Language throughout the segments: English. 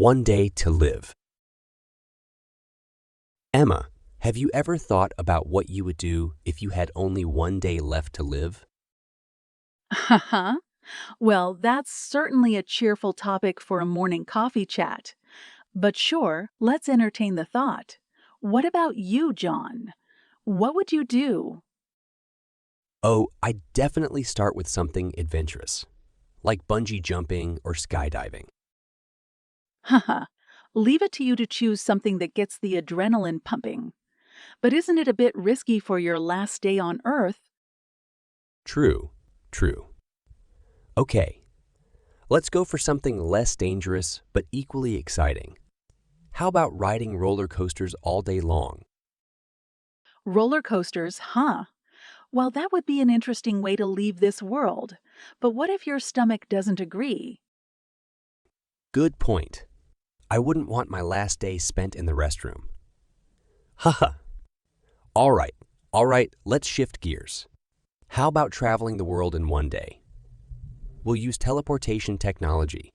One day to live. Emma, have you ever thought about what you would do if you had only one day left to live? Haha. Well, that's certainly a cheerful topic for a morning coffee chat. But sure, let's entertain the thought. What about you, John? What would you do? Oh, I'd definitely start with something adventurous, like bungee jumping or skydiving. Haha. Leave it to you to choose something that gets the adrenaline pumping. But isn't it a bit risky for your last day on Earth? True, true. Okay, let's go for something less dangerous but equally exciting. How about riding roller coasters all day long? Roller coasters, huh? Well, that would be an interesting way to leave this world. But what if your stomach doesn't agree? Good point. I wouldn't want my last day spent in the restroom. Haha. All right, let's shift gears. How about traveling the world in one day? We'll use teleportation technology.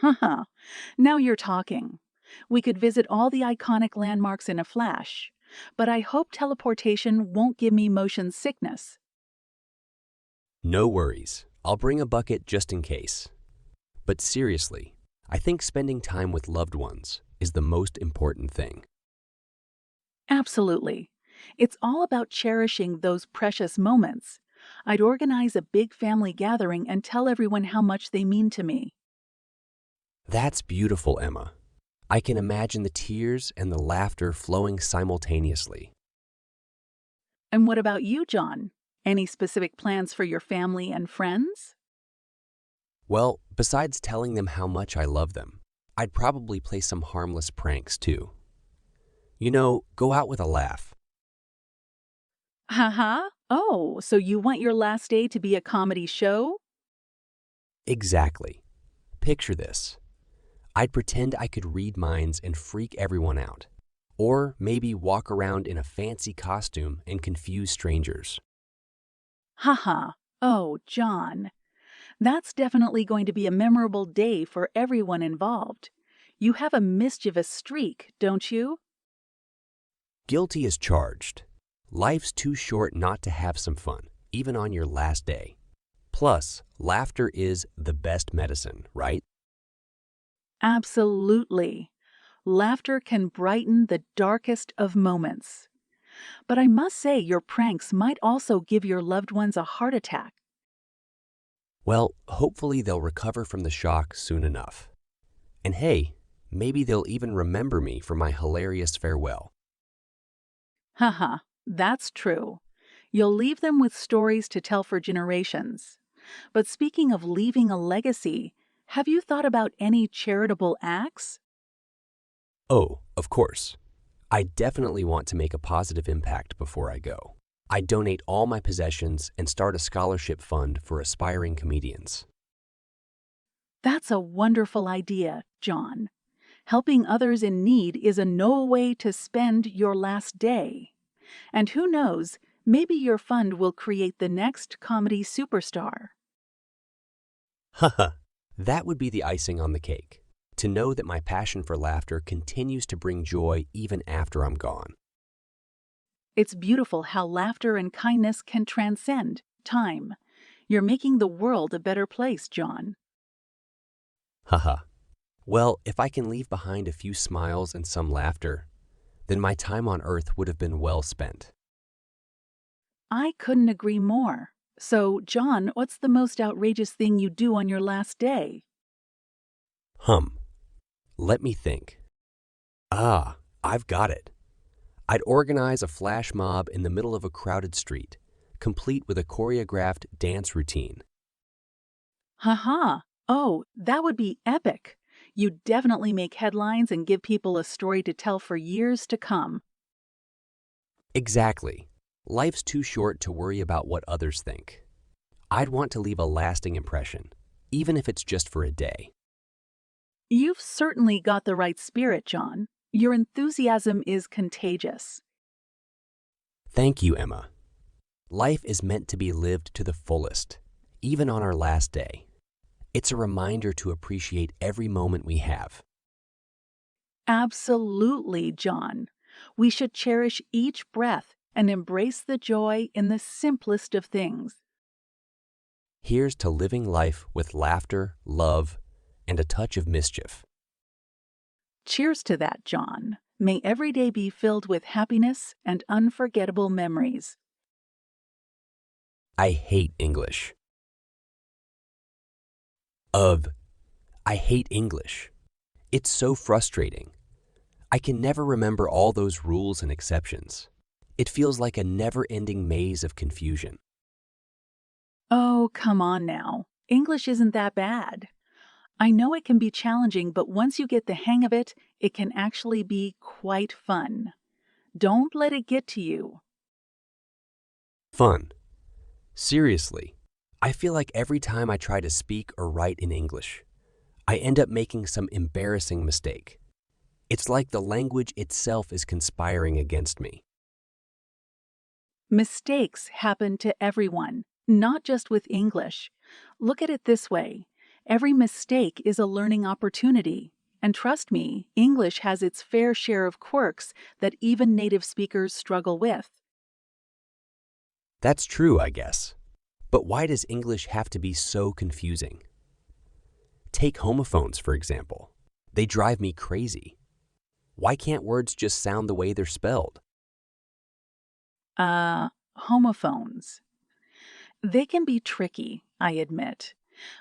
Haha. Now you're talking. We could visit all the iconic landmarks in a flash. But I hope teleportation won't give me motion sickness. No worries, I'll bring a bucket just in case. But seriously, I think spending time with loved ones is the most important thing. Absolutely. It's all about cherishing those precious moments. I'd organize a big family gathering and tell everyone how much they mean to me. That's beautiful, Emma. I can imagine the tears and the laughter flowing simultaneously. And what about you, John? Any specific plans for your family and friends? Well, besides telling them how much I love them, I'd probably play some harmless pranks too. You know, go out with a laugh. Haha. Oh, so you want your last day to be a comedy show? Exactly. Picture this. I'd pretend I could read minds and freak everyone out. Or maybe walk around in a fancy costume and confuse strangers. Haha. Oh, John. That's definitely going to be a memorable day for everyone involved. You have a mischievous streak, don't you? Guilty as charged. Life's too short not to have some fun, even on your last day. Plus, laughter is the best medicine, right? Absolutely. Laughter can brighten the darkest of moments. But I must say, your pranks might also give your loved ones a heart attack. Well, hopefully they'll recover from the shock soon enough. And hey, maybe they'll even remember me for my hilarious farewell. Haha, that's true. You'll leave them with stories to tell for generations. But speaking of leaving a legacy, have you thought about any charitable acts? Oh, of course. I definitely want to make a positive impact before I go. I donate all my possessions and start a scholarship fund for aspiring comedians. That's a wonderful idea, John. Helping others in need is a noble way to spend your last day. And who knows, maybe your fund will create the next comedy superstar. Haha, that would be the icing on the cake. To know that my passion for laughter continues to bring joy even after I'm gone. It's beautiful how laughter and kindness can transcend time. You're making the world a better place, John. Haha. Well, if I can leave behind a few smiles and some laughter, then my time on Earth would have been well spent. I couldn't agree more. So, John, what's the most outrageous thing you do on your last day? Hum. Let me think. Ah, I've got it. I'd organize a flash mob in the middle of a crowded street, complete with a choreographed dance routine. Haha. Oh, that would be epic. You'd definitely make headlines and give people a story to tell for years to come. Exactly. Life's too short to worry about what others think. I'd want to leave a lasting impression, even if it's just for a day. You've certainly got the right spirit, John. Your enthusiasm is contagious. Thank you, Emma. Life is meant to be lived to the fullest, even on our last day. It's a reminder to appreciate every moment we have. Absolutely, John. We should cherish each breath and embrace the joy in the simplest of things. Here's to living life with laughter, love, and a touch of mischief. Cheers to that, John. May every day be filled with happiness and unforgettable memories. I hate English. I hate English. It's so frustrating. I can never remember all those rules and exceptions. It feels like a never-ending maze of confusion. Oh, come on now. English isn't that bad. I know it can be challenging, but once you get the hang of it, it can actually be quite fun. Don't let it get to you. Fun. Seriously, I feel like every time I try to speak or write in English, I end up making some embarrassing mistake. It's like the language itself is conspiring against me. Mistakes happen to everyone, not just with English. Look at it this way. Every mistake is a learning opportunity. And trust me, English has its fair share of quirks that even native speakers struggle with. That's true, I guess. But why does English have to be so confusing? Take homophones, for example. They drive me crazy. Why can't words just sound the way they're spelled? Homophones. They can be tricky, I admit.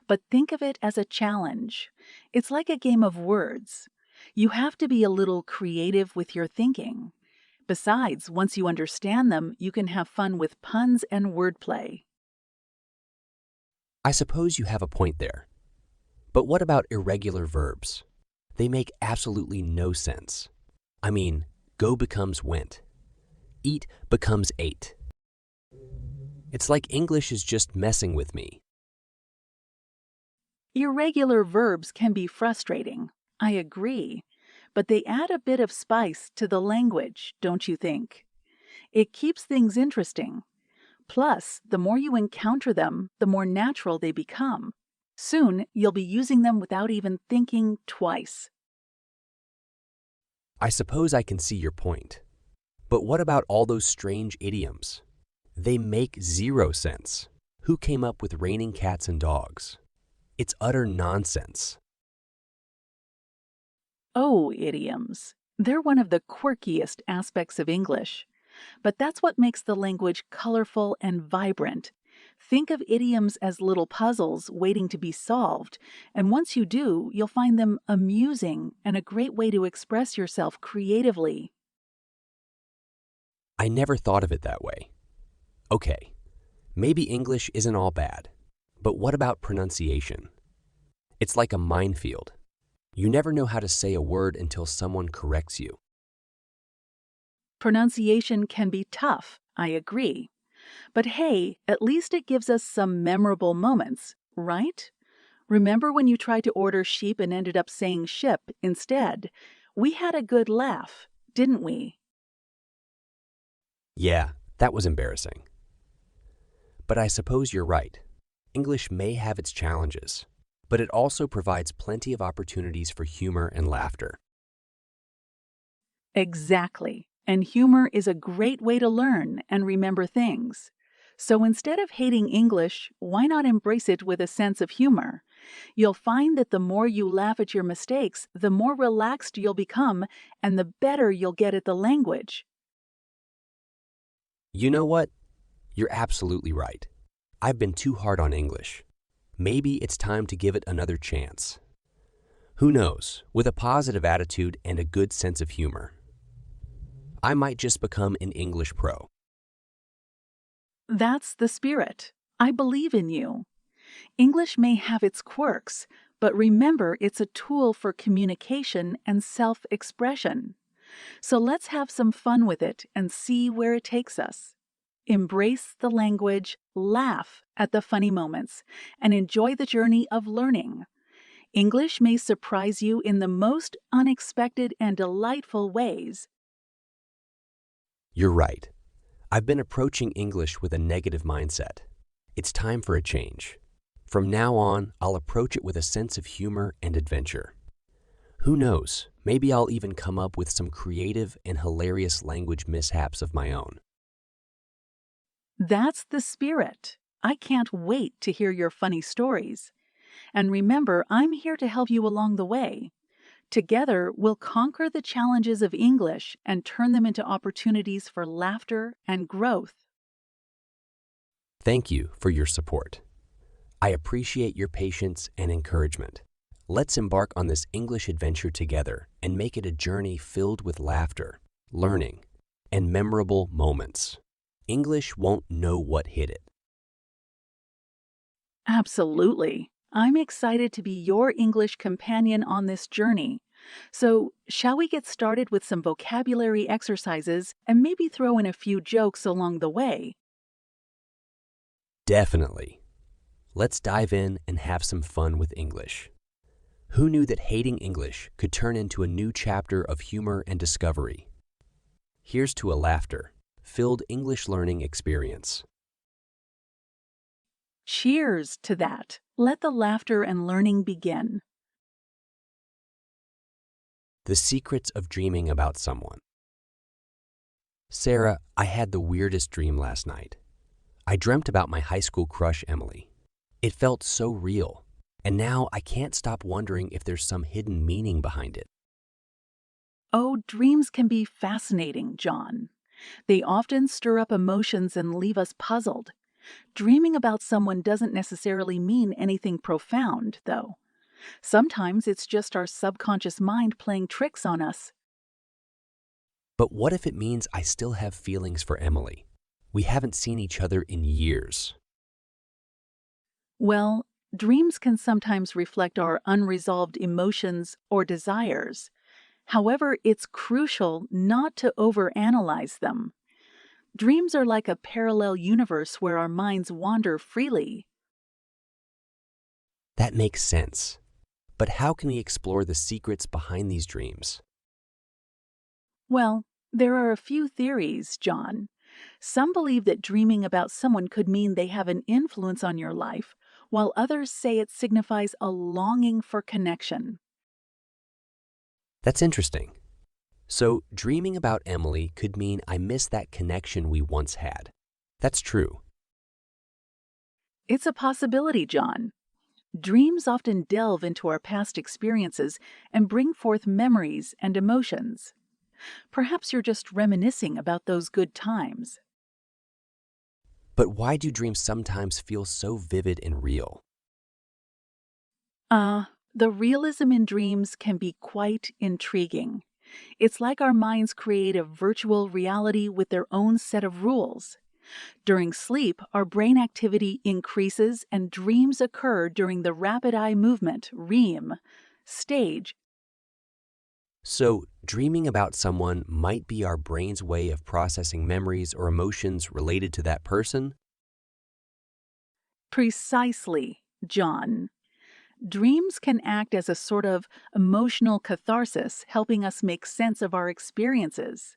But think of it as a challenge. It's like a game of words. You have to be a little creative with your thinking. Besides, once you understand them, you can have fun with puns and wordplay. I suppose you have a point there. But what about irregular verbs? They make absolutely no sense. I mean, go becomes went. Eat becomes ate. It's like English is just messing with me. Irregular verbs can be frustrating, I agree, but they add a bit of spice to the language, don't you think? It keeps things interesting. Plus, the more you encounter them, the more natural they become. Soon, you'll be using them without even thinking twice. I suppose I can see your point. But what about all those strange idioms? They make zero sense. Who came up with raining cats and dogs? It's utter nonsense. Oh, idioms. They're one of the quirkiest aspects of English. But that's what makes the language colorful and vibrant. Think of idioms as little puzzles waiting to be solved, and once you do, you'll find them amusing and a great way to express yourself creatively. I never thought of it that way. Okay, maybe English isn't all bad, but what about pronunciation? It's like a minefield. You never know how to say a word until someone corrects you. Pronunciation can be tough, I agree. But hey, at least it gives us some memorable moments, right? Remember when you tried to order sheep and ended up saying ship instead? We had a good laugh, didn't we? Yeah, that was embarrassing. But I suppose you're right. English may have its challenges, but it also provides plenty of opportunities for humor and laughter. Exactly. And humor is a great way to learn and remember things. So instead of hating English, why not embrace it with a sense of humor? You'll find that the more you laugh at your mistakes, the more relaxed you'll become and the better you'll get at the language. You know what? You're absolutely right. I've been too hard on English. Maybe it's time to give it another chance. Who knows, with a positive attitude and a good sense of humor, I might just become an English pro. That's the spirit. I believe in you. English may have its quirks, but remember it's a tool for communication and self-expression. So let's have some fun with it and see where it takes us. Embrace the language, laugh at the funny moments, and enjoy the journey of learning. English may surprise you in the most unexpected and delightful ways. You're right. I've been approaching English with a negative mindset. It's time for a change. From now on, I'll approach it with a sense of humor and adventure. Who knows, maybe I'll even come up with some creative and hilarious language mishaps of my own. That's the spirit. I can't wait to hear your funny stories. And remember, I'm here to help you along the way. Together, we'll conquer the challenges of English and turn them into opportunities for laughter and growth. Thank you for your support. I appreciate your patience and encouragement. Let's embark on this English adventure together and make it a journey filled with laughter, learning, and memorable moments. English won't know what hit it. Absolutely. I'm excited to be your English companion on this journey. So, shall we get started with some vocabulary exercises and maybe throw in a few jokes along the way? Definitely. Let's dive in and have some fun with English. Who knew that hating English could turn into a new chapter of humor and discovery? Here's to a laughter-filled English learning experience. Cheers to that. Let the laughter and learning begin. The secrets of dreaming about someone. Sarah, I had the weirdest dream last night. I dreamt about my high school crush, Emily. It felt so real, and now I can't stop wondering if there's some hidden meaning behind it. Oh, dreams can be fascinating, John. They often stir up emotions and leave us puzzled. Dreaming about someone doesn't necessarily mean anything profound, though. Sometimes it's just our subconscious mind playing tricks on us. But what if it means I still have feelings for Emily? We haven't seen each other in years. Well, dreams can sometimes reflect our unresolved emotions or desires. However, it's crucial not to overanalyze them. Dreams are like a parallel universe where our minds wander freely. That makes sense. But how can we explore the secrets behind these dreams? Well, there are a few theories, John. Some believe that dreaming about someone could mean they have an influence on your life, while others say it signifies a longing for connection. That's interesting. So, dreaming about Emily could mean I miss that connection we once had. That's true. It's a possibility, John. Dreams often delve into our past experiences and bring forth memories and emotions. Perhaps you're just reminiscing about those good times. But why do dreams sometimes feel so vivid and real? The realism in dreams can be quite intriguing. It's like our minds create a virtual reality with their own set of rules. During sleep, our brain activity increases and dreams occur during the rapid eye movement, REM, stage. So, dreaming about someone might be our brain's way of processing memories or emotions related to that person? Precisely, John. Dreams can act as a sort of emotional catharsis, helping us make sense of our experiences.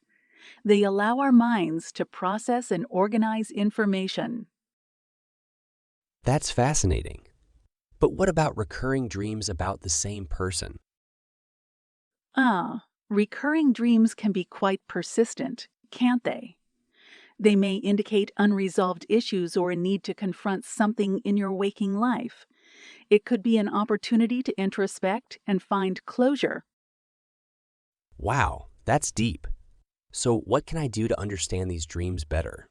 They allow our minds to process and organize information. That's fascinating. But what about recurring dreams about the same person? Recurring dreams can be quite persistent, can't they? They may indicate unresolved issues or a need to confront something in your waking life. It could be an opportunity to introspect and find closure. Wow, that's deep. So, what can I do to understand these dreams better?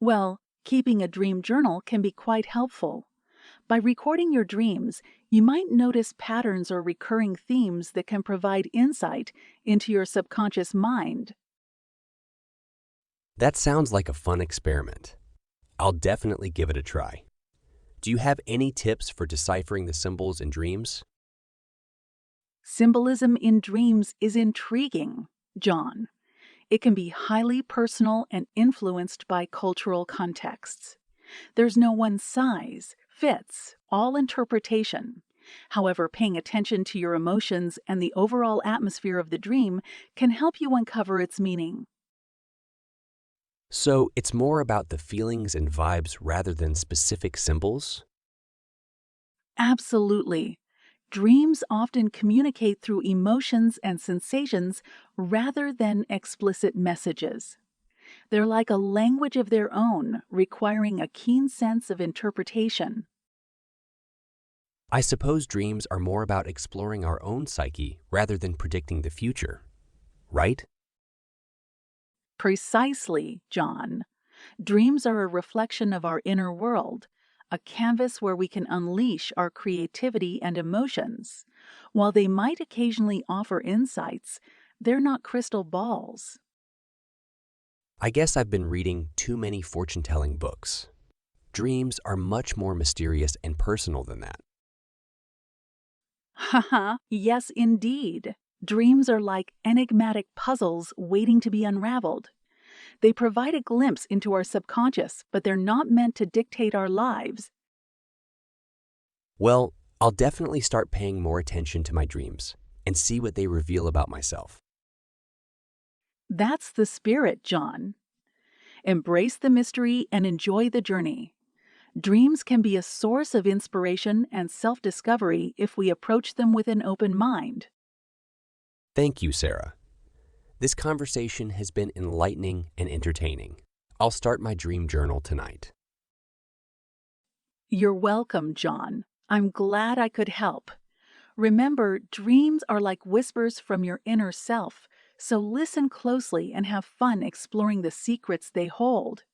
Well, keeping a dream journal can be quite helpful. By recording your dreams, you might notice patterns or recurring themes that can provide insight into your subconscious mind. That sounds like a fun experiment. I'll definitely give it a try. Do you have any tips for deciphering the symbols in dreams? Symbolism in dreams is intriguing, John. It can be highly personal and influenced by cultural contexts. There's no one size fits all interpretation. However, paying attention to your emotions and the overall atmosphere of the dream can help you uncover its meaning. So, it's more about the feelings and vibes rather than specific symbols? Absolutely. Dreams often communicate through emotions and sensations rather than explicit messages. They're like a language of their own, requiring a keen sense of interpretation. I suppose dreams are more about exploring our own psyche rather than predicting the future, right? Precisely, John. Dreams are a reflection of our inner world, a canvas where we can unleash our creativity and emotions. While they might occasionally offer insights, they're not crystal balls. I guess I've been reading too many fortune-telling books. Dreams are much more mysterious and personal than that. Haha, yes, indeed. Dreams are like enigmatic puzzles waiting to be unraveled. They provide a glimpse into our subconscious, but they're not meant to dictate our lives. Well, I'll definitely start paying more attention to my dreams and see what they reveal about myself. That's the spirit, John. Embrace the mystery and enjoy the journey. Dreams can be a source of inspiration and self-discovery if we approach them with an open mind. Thank you, Sarah. This conversation has been enlightening and entertaining. I'll start my dream journal tonight. You're welcome, John. I'm glad I could help. Remember, dreams are like whispers from your inner self, so listen closely and have fun exploring the secrets they hold.